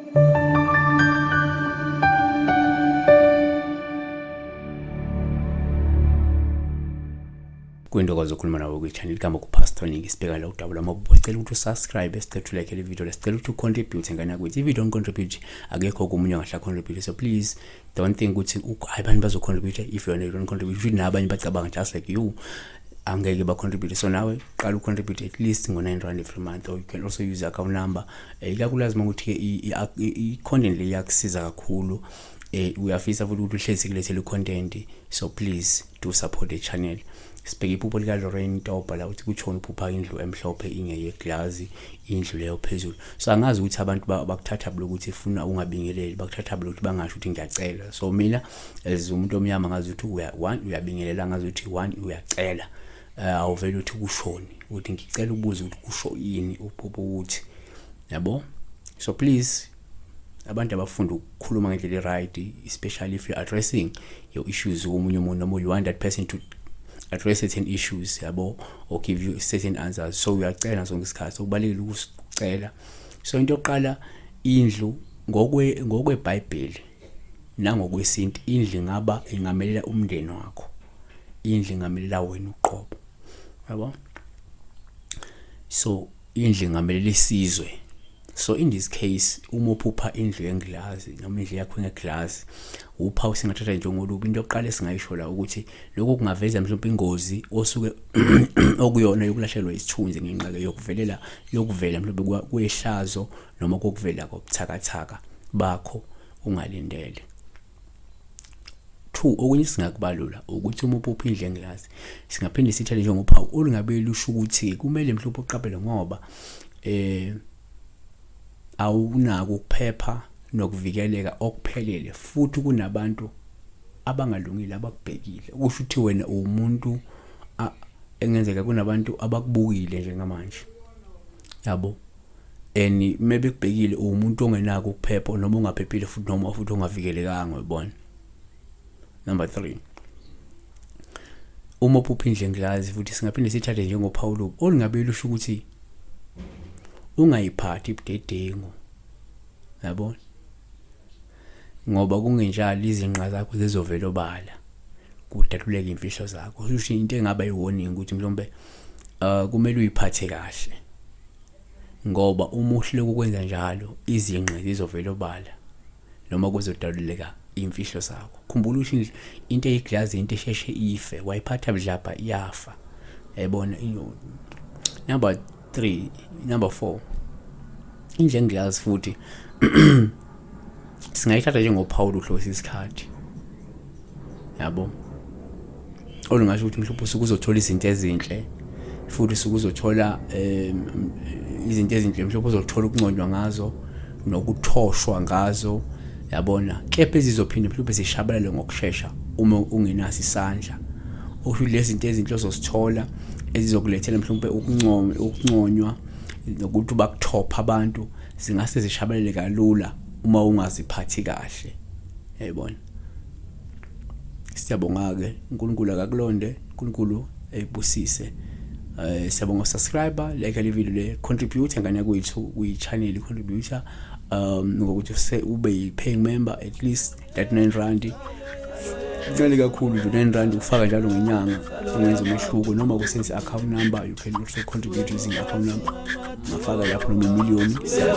Kwinto kwazokhuluma nawe kwi-channel igama Ukuphupha ngisibheka la udabula mabubo sicela ukuthi usubscribe sicela like le video sicela ukuthi ucontribute ngana ukuthi i-video contribute akekho komunye ngahla contribute, so please don't think ukuthi abantu bazocontribute if you don't contribute ukuthi nabanye bacabanga just like you angeke ba contribute. So nawe qala ucontribute at least ngo-R9 every month, or you can also use account number. Ikakhulukazi ukuthi i-content le yakusiza kakhulu, uyafisa futhi ukuthi uhlezi kulethele content, so please do support the channel. Sibheke iphupho lika Lorraine Topa la uthi kuchona uphupha indlu emhlophe ingeye glass, indlu leyo phezulu. So angazi ukuthi abantu bakuthatha ukuthi ufuna ungabingeleli, bakuthatha ukuthi bangasho ukuthi ngiyacela. So mina as umuntu omnyama ngazi ukuthi uyabingelela, ngazi ukuthi uyacela. Awuvele uthi kushoni ukuthi ngicela ubuze ukuthi kusho yini uphupho ukuthi, yabo. So please abantu abafunda ukukhuluma ngendlela right, especially if you're addressing your issues womunye umuntu noma you want that person to address certain issues, yabo, or give you certain answers. So uyacela zonke isikhathi, so kubalekile ukucela. So into yokuqala, indlu ngokweBhayibheli nangokwesintu, indlu ingamelela umndeni wakho, indlu ingamelela wena uqobo, yabo. So indlu ingamelela isizwe. So in this case, uma uphupha indlu yenglazi noma indlu yakho ngeglass, upha usingathatha njengolubi. Into yokuqala esingayisho la ukuthi lokho kungaveza mhlawumbe ingozi osuke okuyona yokulahlekelwa isithunzi ngenxa yokuvela mhlawumbe kwehlazo noma kokuvela kobuthakathaka bakho ungalindele. 2, okunye singakubalula ukuthi uma uphupha indlu yenglazi, singaphinde sithele njengophawu olungabe lusho ukuthi kumele mhlawumbe uqaphele ngoba awunako ukuphepha nokuvikeleka okuphelele, futhi kunabantu abangalungile abakubhekile. Kusho ukuthi wena umuntu engenzeka kunabantu abakubukile njengamanje, yabo, and maybe kubhekile umuntu ongenako ukuphepha noma ungaphephile futhi noma futhi ongavikelekanga, uyabona. Number 3, uma uphupha indlu yenglazi futhi singaphinde sithathe njengophawu olungabe lusho ukuthi ungayiphathi ibudedengu, yabona, ngoba kungenjalo izinqa zakho zizovela obala kudaluleke imfihlo zakho. Kusho into engaba yi-warning ukuthi mhlawumbe kumele uyiphathe kahle, ngoba uma uhluleka ukwenza njalo izinqa zizovela obala noma kuzodaluleka imfihlo zakho. Khumbula ukuthi into eyiglazi into esheshe ife, wayiphatha budlabha iyafa, yabona. Number 4, indlu yenglazi futhi singayithatha njengophawu lohlosi isikhathi, yabo, olungasho ukuthi mhlawumbe usuke uzothola izinto ezinhle, futhi usuke uzothola izinto ezinhle, mhlawumbe uzothola ukunconywa ngazo nokuthoshwa ngazo, yabona. Kepha ezizophinde mhlawumbe zishabalale ngokusheshsha uma ungenaso isandla. Usho lezi zinto ezinhle ozosithola ezizokulethela mhlawumbe ukunconywa nokuthi bakuthopha abantu, zingase zishabalele kalula uma ungaziphathi kahle, yayibona. Siyabonga ke, uNkulunkulu akakulonde, uNkulunkulu ebusise. Siyabonga subscriber, like le video le, contribute ngane kwethu kwi-channel contributor, ngokuthi ube yi-paying member at least that R9. Kuncane kakhulu nje R9 ukufaka njalo ngenyanga, ungenza umehluko. Noma kusebenzisa account number, you can also contribute using account number. Ngafaka lapho noma million. Siweni